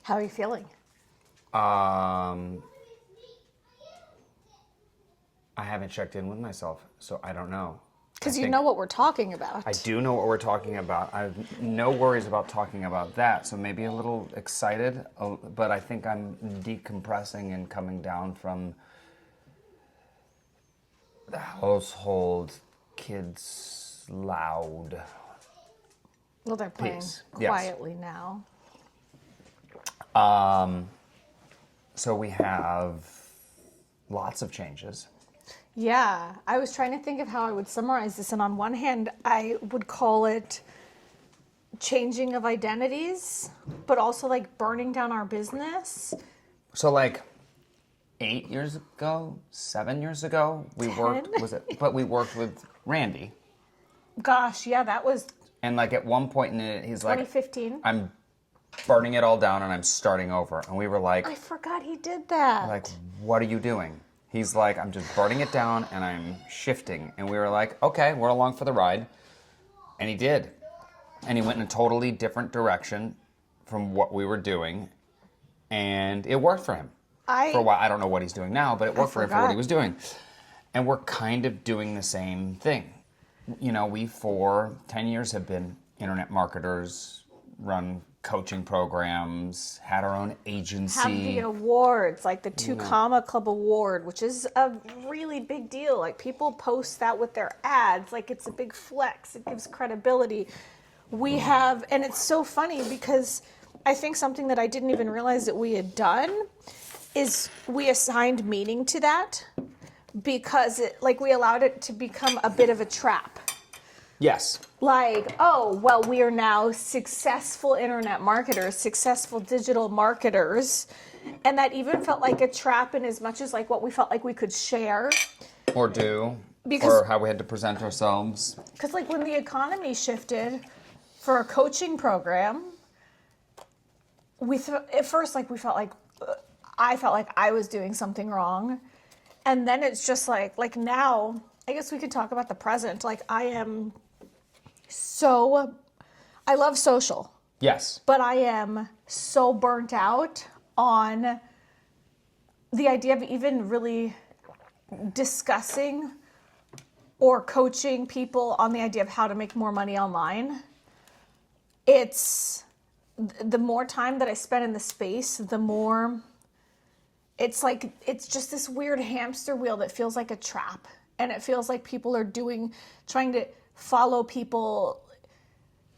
How are you feeling? I haven't checked in with myself, so I don't know. Because you know what we're talking about. I do know what we're talking about. I have no worries about talking about that, so maybe a little excited, but I think I'm decompressing and coming down from the household, kids loud. Well, they're playing Peace. quietly now. So we have lots of changes. Yeah, I was trying to think of how I would summarize this, and on one hand, I would call it changing of identities, but also like burning down our business. So like 8 years ago, 7 years ago, we 10? we worked with Randy. Gosh, yeah, that was And like at one point in it, he's like, 2015. I'm burning it all down and I'm starting over. And we were like, I forgot he did that. like, what are you doing? He's like, I'm just burning it down and I'm shifting. And we were like, okay, we're along for the ride. And he did. And he went in a totally different direction from what we were doing. And it worked for him. For a while. I don't know what he's doing now, but it worked for him for what he was doing. And we're kind of doing the same thing. You know, we for 10 years have been internet marketers, run coaching programs, had our own agency. Have the awards, like the 2 Comma Club Award, which is a really big deal. Like people post that with their ads, like it's a big flex. It gives credibility. We have, and it's so funny because I think something that I didn't even realize that we had done is we assigned meaning to that because we allowed it to become a bit of a trap. Yes. Like, oh, well, we are now successful internet marketers, successful digital marketers. And that even felt like a trap in as much as like what we felt like we could share. Or do. Or how we had to present ourselves. Because like when the economy shifted for a coaching program, at first like we felt like, I felt like I was doing something wrong. And then it's just like now, I guess we could talk about the present. Like I love social. Yes. But I am so burnt out on the idea of even really discussing or coaching people on the idea of how to make more money online. It's the more time that I spend in the space, the more it's just this weird hamster wheel that feels like a trap. And it feels like people are trying to follow people.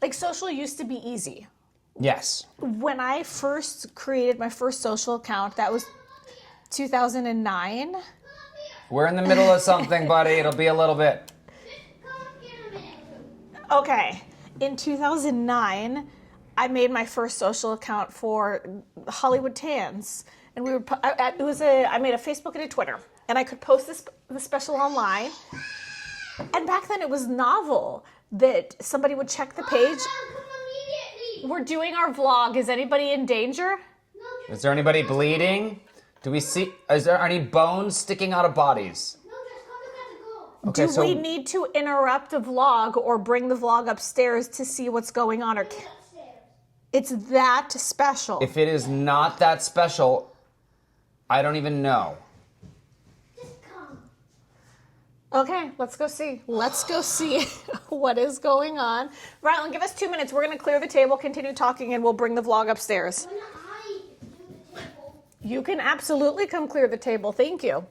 Like social used to be easy. Yes. When I first created my first social account, that was 2009. We're in the middle of something, buddy. It'll be a little bit. Okay. In 2009, I made my first social account for Hollywood Tans. And I made a Facebook and a Twitter. And I could post the special online. And back then it was novel that somebody would check the page. We're doing our vlog. Is anybody in danger? Is there anybody bleeding? Is there any bones sticking out of bodies? Okay, Do we need to interrupt the vlog or bring the vlog upstairs to see what's going on? It's that special. If it is not that special, I don't even know. Okay, let's go see. Let's go see what is going on. Rylan, give us 2 minutes. We're going to clear the table, continue talking, and we'll bring the vlog upstairs. You can absolutely come clear the table. Thank you.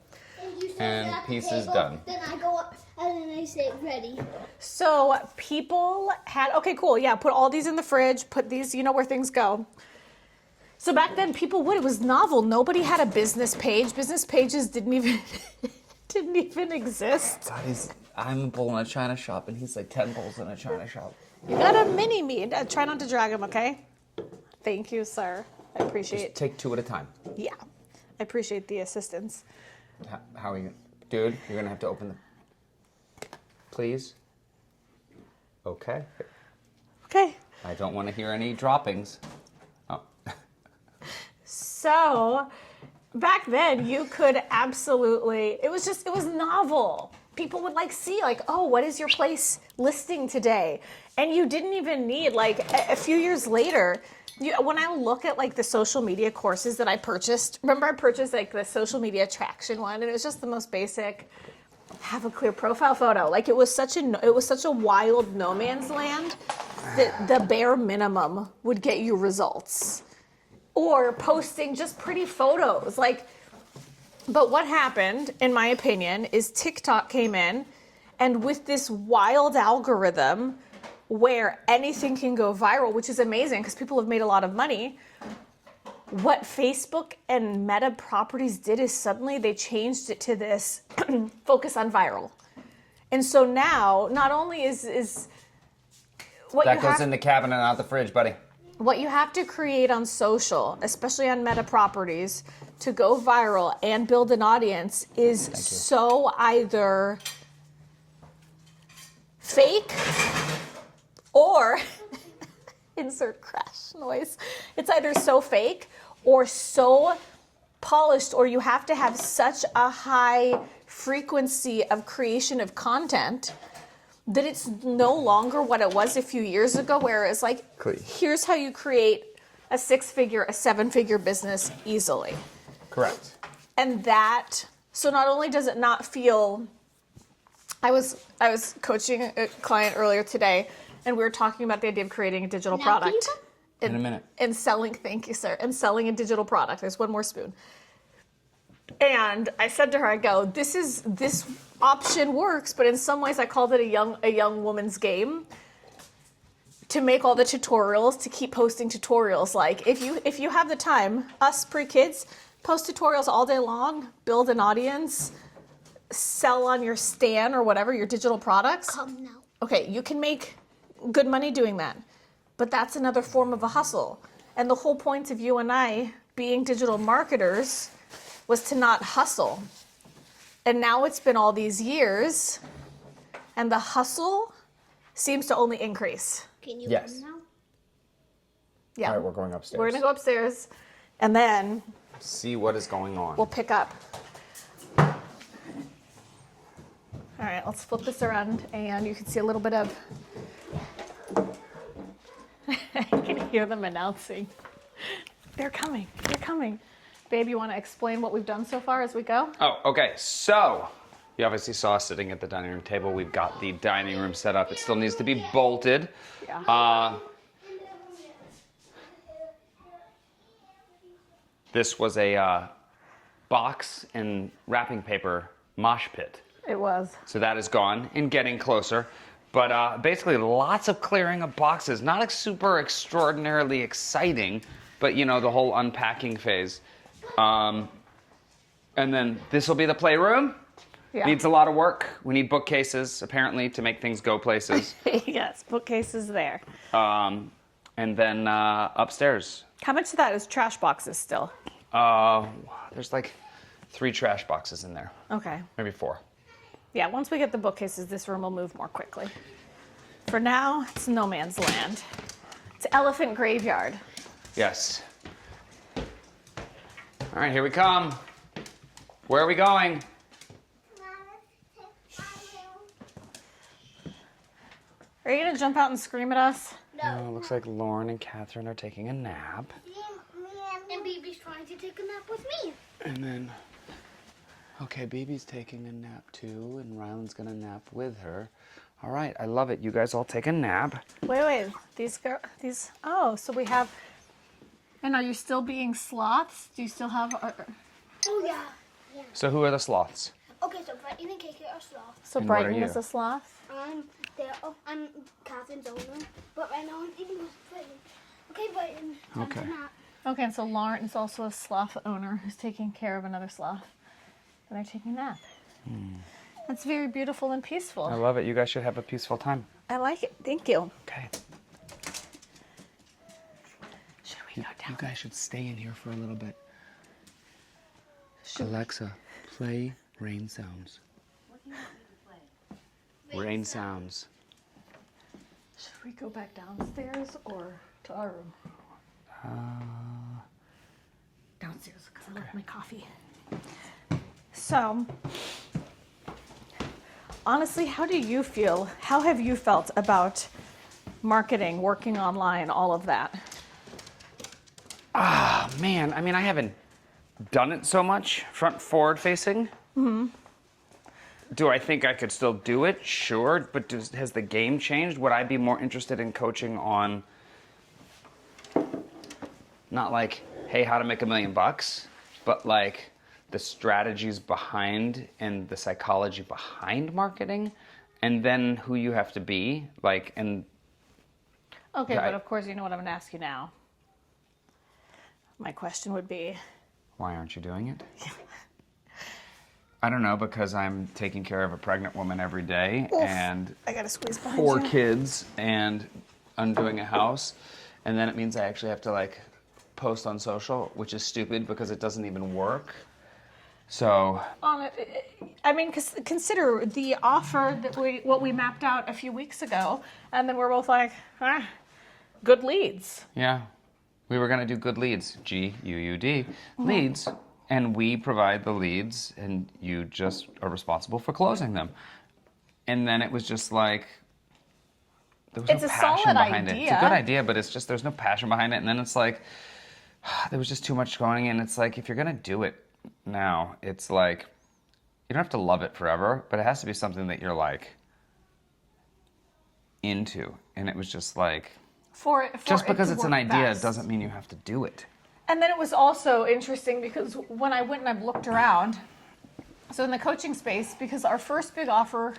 And piece is done. Then I go up and then I say ready. So people had, okay, cool. Yeah, put all these in the fridge. Put these, you know where things go. So back then people would. It was novel. Nobody had a business page. Business pages didn't even exist. God, I'm a bull in a china shop, and he's like 10 bulls in a china shop. You got a mini me. Try not to drag him, okay? Thank you, sir. I appreciate it. Take 2 at a time. Yeah, I appreciate the assistance. How are you? Dude, you're going to have to open the... Please? Okay. Okay. I don't want to hear any droppings. Oh. So... Back then, you could absolutely, it was novel. People would see oh, what is your place listing today? And you didn't even need, a few years later, When I look at like the social media courses that I purchased, remember I purchased like the social media attraction one, and it was just the most basic. Have a clear profile photo. Like it was such a wild no man's land that the bare minimum would get you results. Or posting just pretty photos. Like, but what happened, in my opinion, is TikTok came in, and with this wild algorithm where anything can go viral, which is amazing because people have made a lot of money. What Facebook and Meta properties did is suddenly they changed it to this focus on viral. And so now, not only is what That goes in the cabinet, not the fridge, buddy. what you have to create on social, especially on Meta properties, to go viral and build an audience is so either fake or insert crash noise. It's either so fake or so polished, or you have to have such a high frequency of creation of content that it's no longer what it was a few years ago, where it's like, here's how you create a 6-figure, a 7-figure business easily. Correct. And that, so not only does it not feel, I was coaching a client earlier today, and we were talking about the idea of creating a digital product. In a minute. And selling, thank you, sir, and selling a digital product. There's one more spoon. And I said to her, I go, this option works, but in some ways I called it a young woman's game. To make all the tutorials, to keep posting tutorials. Like if you have the time, us pre-kids, post tutorials all day long, build an audience, sell on your Stan or whatever, your digital products. Come now. Okay, you can make good money doing that. But that's another form of a hustle. And the whole point of you and I being digital marketers was to not hustle. And now it's been all these years, and the hustle seems to only increase. Can you Yes. come now? Yeah. All right, we're going upstairs. We're going to go upstairs, and then See what is going on. we'll pick up. All right, let's flip this around, and you can see a little bit of... I can hear them announcing. They're coming. They're coming. Babe, you want to explain what we've done so far as we go? Oh, okay. So, you obviously saw us sitting at the dining room table. We've got the dining room set up. It still needs to be bolted. Yeah. This was a box and wrapping paper mosh pit. It was. So that is gone and getting closer. But basically lots of clearing of boxes. Not super extraordinarily exciting, but you know, the whole unpacking phase. And then this will be the playroom. Yeah. Needs a lot of work. We need bookcases, apparently, to make things go places. Yes, bookcases there. And then upstairs. How much of that is trash boxes still? There's like 3 trash boxes in there. Okay. Maybe 4. Yeah, once we get the bookcases, this room will move more quickly. For now, it's no man's land. It's elephant graveyard. Yes. All right, here we come. Where are we going? Are you gonna jump out and scream at us? Oh, looks like Lauren and Catherine are taking a nap. And Baby's trying to take a nap with me. And then, okay, Baby's taking a nap too, and Rylan's gonna nap with her. All right, I love it. You guys all take a nap. Wait. Oh, so we have. And are you still being sloths? Do you still have? Oh, yeah. So who are the sloths? Okay, so Brighton and KK are sloths. So And what are Brighton you? is a sloth. I'm Catherine's owner, but right now I'm eating with Brighton. Okay, Brighton. Time Okay. to nap. Okay, and so Lauren is also a sloth owner who's taking care of another sloth. And they're taking a nap. That's very beautiful and peaceful. I love it. You guys should have a peaceful time. I like it. Thank you. Okay. Should we go You down? guys should stay in here for a little bit. Alexa, play rain sounds. Rain sounds. Should we go back downstairs or to our room? Downstairs, because I love my coffee. So, honestly, how do you feel? How have you felt about marketing, working online, all of that? Man, I mean, I haven't done it so much front forward facing. Mm-hmm. Do I think I could still do it? Sure, but has the game changed? Would I be more interested in coaching on not like, hey, how to make $1 million, but like the strategies behind and the psychology behind marketing, and then who you have to be, like, and Okay, but of course, you know what I'm going to ask you now. My question would be, why aren't you doing it? I don't know, because I'm taking care of a pregnant woman every day. Oof, and I got to squeeze behind 4 you. kids and undoing a house, and then it means I actually have to like post on social, which is stupid because it doesn't even work. So I mean, consider the offer that what we mapped out a few weeks ago, and then we're both like, good leads. yeah, we were gonna do good leads, GUUD, leads, and we provide the leads, and you just are responsible for closing them. And then it was just like, there was It's no a passion solid behind it. It's a idea. good idea, but it's just there's no passion behind it. And then it's like, there was just too much going in. It's like, if you're gonna do it now, it's like, you don't have to love it forever, but it has to be something that you're like into. And it was just like, just because it's an idea doesn't mean you have to do it. And then it was also interesting because when I went and I've looked around, so in the coaching space, because our first big offer,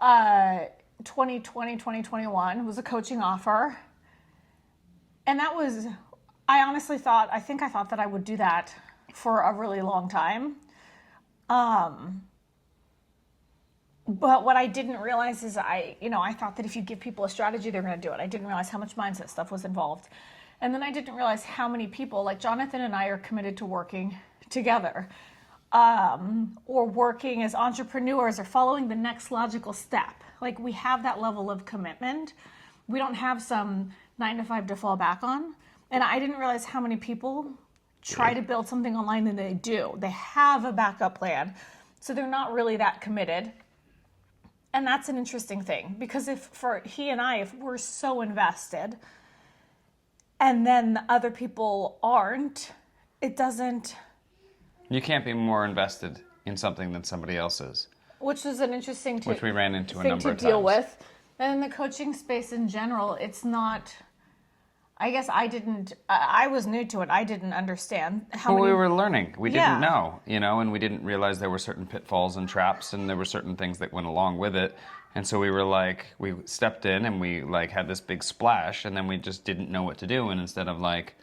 2020, 2021, was a coaching offer. And that was, I honestly thought that I would do that for a really long time. But what I didn't realize is I thought that if you give people a strategy, they're going to do it. I didn't realize how much mindset stuff was involved. And then I didn't realize how many people, like Jonathan and I, are committed to working together, or working as entrepreneurs or following the next logical step. Like, we have that level of commitment. We don't have some 9-to-5 to fall back on. And I didn't realize how many people try to build something online and they do. They have a backup plan. So they're not really that committed. And that's an interesting thing, because if we're so invested and then the other people aren't, it doesn't. You can't be more invested in something than somebody else is. Which is an interesting which we ran into a thing number to of deal times. with. And in the coaching space in general, it's not. I guess I was new to it. I didn't understand how Well, many. we were learning. We Yeah. didn't know, and we didn't realize there were certain pitfalls and traps, and there were certain things that went along with it. And so we were like, we stepped in and we like had this big splash, and then we just didn't know what to do. And instead of like,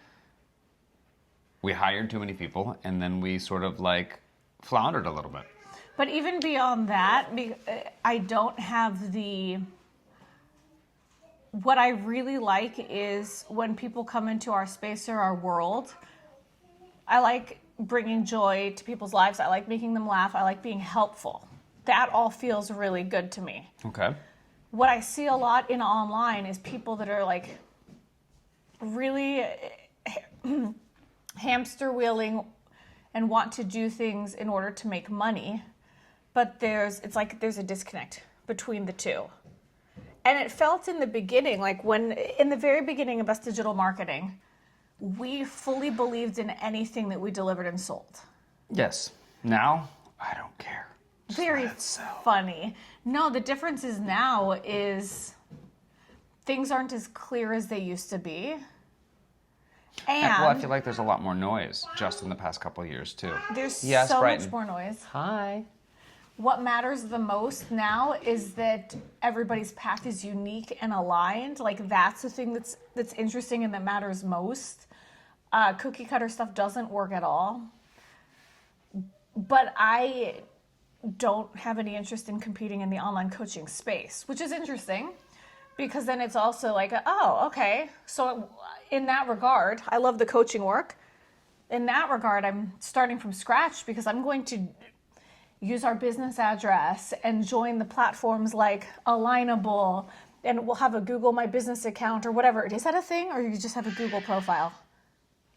we hired too many people, and then we sort of like floundered a little bit. But even beyond that, I don't have what I really like is when people come into our space or our world, I like bringing joy to people's lives. I like making them laugh. I like being helpful. That all feels really good to me. Okay. What I see a lot in online is people that are like really hamster wheeling and want to do things in order to make money. But there's a disconnect between the two. And it felt in the beginning, like in the very beginning of us digital marketing, we fully believed in anything that we delivered and sold. Yes. Now, I don't care. Just Very let it sell. funny. No, the difference is now is things aren't as clear as they used to be. And Well, I feel like there's a lot more noise just in the past couple of years, too. there's Yes, Brighton. much more noise. Hi. What matters the most now is that everybody's path is unique and aligned. Like, that's the thing that's interesting and that matters most. Cookie cutter stuff doesn't work at all. But I don't have any interest in competing in the online coaching space, which is interesting because then it's also like, oh, okay. So in that regard, I love the coaching work. In that regard, I'm starting from scratch because I'm going to use our business address and join the platforms like Alignable, and we'll have a Google My Business account or whatever. Is that a thing, or you just have a Google profile?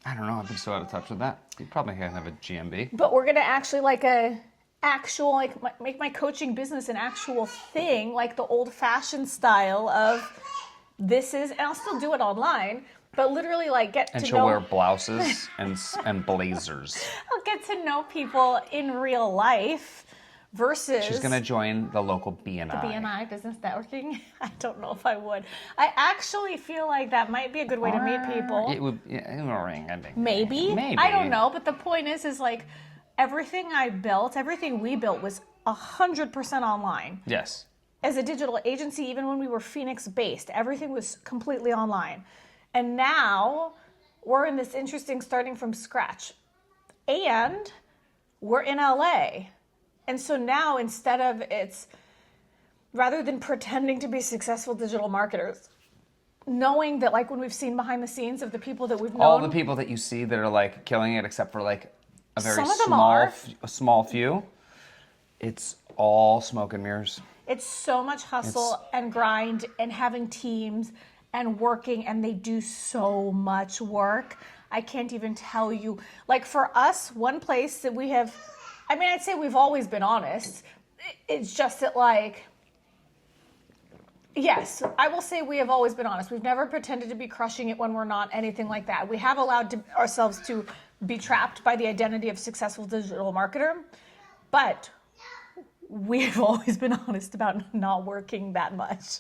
I don't know. I've been so out of touch with that. You probably can't have a GMB. But we're gonna actually make my coaching business an actual thing, like the old-fashioned style of this is, and I'll still do it online, but literally like get And to she'll know. wear blouses and blazers. I'll get to know people in real life versus. She's gonna join the local BNI. BNI, business networking. I don't know if I would. I actually feel like that might be a good way to meet people. It would. Maybe. Maybe. I don't know, but the point is like everything we built was 100% online. Yes. As a digital agency, even when we were Phoenix based, everything was completely online. And now we're in this interesting starting from scratch. And we're in LA. And so now rather than pretending to be successful digital marketers, knowing that like when we've seen behind the scenes of the people that we've known. All the people that you see that are like killing it, except for like a very Some of them are. small few, it's all smoke and mirrors. It's so much hustle and grind and having teams and working, and they do so much work. I can't even tell you. Like for us, one place that we have, I mean, I'd say we've always been honest. It's just that like, yes, I will say we have always been honest. We've never pretended to be crushing it when we're not, anything like that. We have allowed ourselves to be trapped by the identity of successful digital marketer, but we've always been honest about not working that much.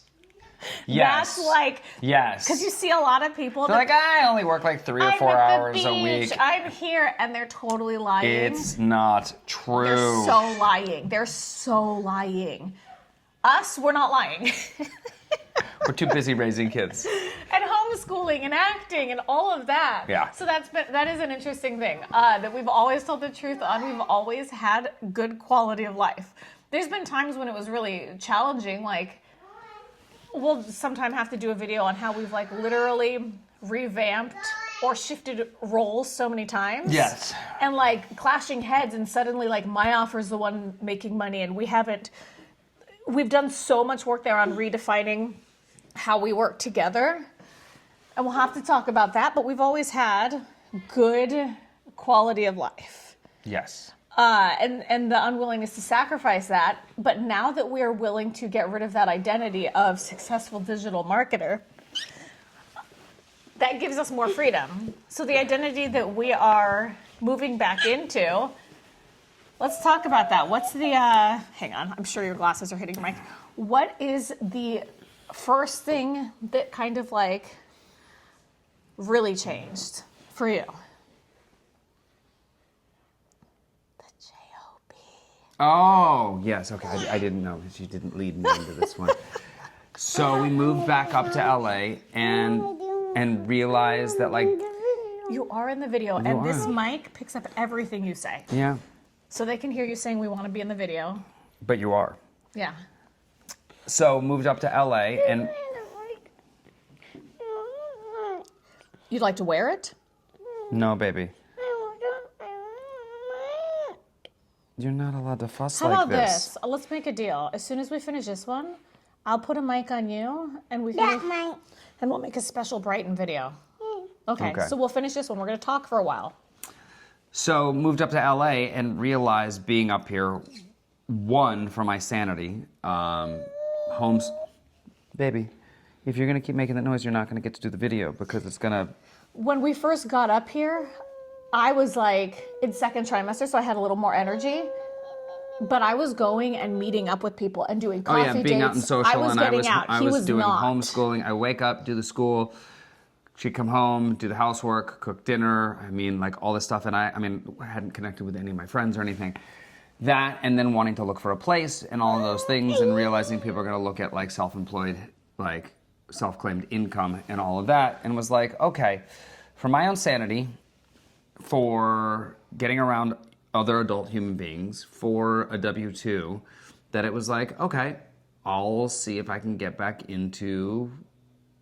Yes. That's like, yes. because you see a lot of people They're like, I only work like 3 or 4 hours a week. I'm here, and they're totally lying. It's not true. They're so lying. They're so lying. Us, we're not lying. We're too busy raising kids. And homeschooling and acting and all of that. Yeah. So that is an interesting thing that we've always told the truth on. We've always had good quality of life. There's been times when it was really challenging. Like, we'll sometime have to do a video on how we've like literally revamped or shifted roles so many times. Yes. And like clashing heads, and suddenly like my offer's the one making money, and we've done so much work there on redefining how we work together. And we'll have to talk about that, but we've always had good quality of life. Yes. And the unwillingness to sacrifice that. But now that we are willing to get rid of that identity of successful digital marketer, that gives us more freedom. So the identity that we are moving back into, let's talk about that. What's the, hang on, I'm sure your glasses are hitting your mic. What is the first thing that kind of like really changed for you? Oh, yes. Okay. I didn't know because you didn't lead me into this one. So we moved back up to LA and realized that like You are in the video, and this mic picks up everything you say. yeah, So they can hear you saying we want to be in the video. but you are. Yeah. So moved up to LA and You'd like to wear it? no, baby. You're not allowed to fuss How like about this. this? Let's make a deal. As soon as we finish this one, I'll put a mic on you, and we'll make a special Brighton video. Okay, Okay. so we'll finish this one. We're going to talk for a while. So moved up to LA and realized being up here, one, for my sanity, baby, if you're gonna keep making that noise, you're not gonna get to do the video because it's gonna. When we first got up here, I was like in second trimester, so I had a little more energy. But I was going and meeting up with people and doing coffee dates. being out and social, I was and getting out. I He was was doing not. homeschooling. I wake up, do the school. She'd come home, do the housework, cook dinner. I mean, like all this stuff. And I hadn't connected with any of my friends or anything. That, and then wanting to look for a place and all of those things, and realizing people are going to look at like self-employed, like self-claimed income and all of that, and was like, okay, for my own sanity, for getting around other adult human beings, for a W-2, that it was like, okay, I'll see if I can get back into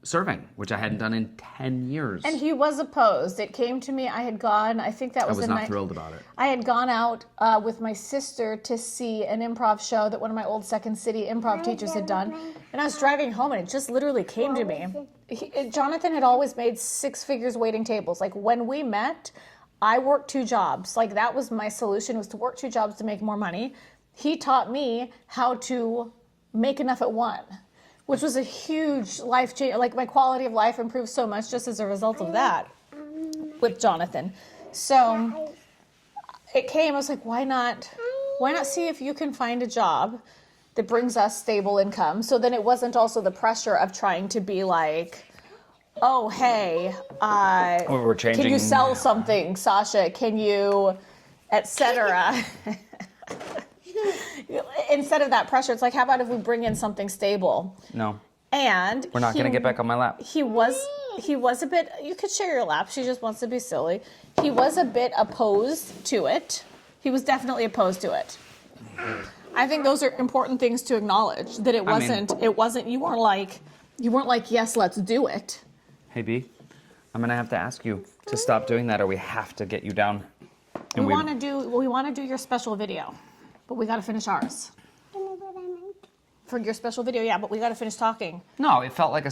serving, which I hadn't done in 10 years. And he was opposed. It came to me. I had gone. I think that was. I was not thrilled about it. I had gone out with my sister to see an improv show that one of my old Second City improv teachers had done, and I was driving home, and it just literally came to me. Jonathan had always made 6 figures waiting tables. Like when we met, I worked 2 jobs. Like that was my solution, was to work 2 jobs to make more money. He taught me how to make enough at one. which was a huge life change. Like my quality of life improved so much just as a result of that with Jonathan. So it came, I was like, why not see if you can find a job that brings us stable income? So then it wasn't also the pressure of trying to be like, oh, hey, We're changing. can you sell something, Sasha? Can you, etc. Instead of that pressure, it's like, how about if we bring in something stable? No, And we're not going to get back on my lap. He was a bit, you could share your lap. She just wants to be silly. He was a bit opposed to it. He was definitely opposed to it. I think those are important things to acknowledge, that it wasn't, you weren't like, yes, let's do it. Hey, B, I'm going to have to ask you to stop doing that or we have to get you down. We want to do your special video, but we got to finish ours. For your special video, yeah, but we got to finish talking. No, it felt like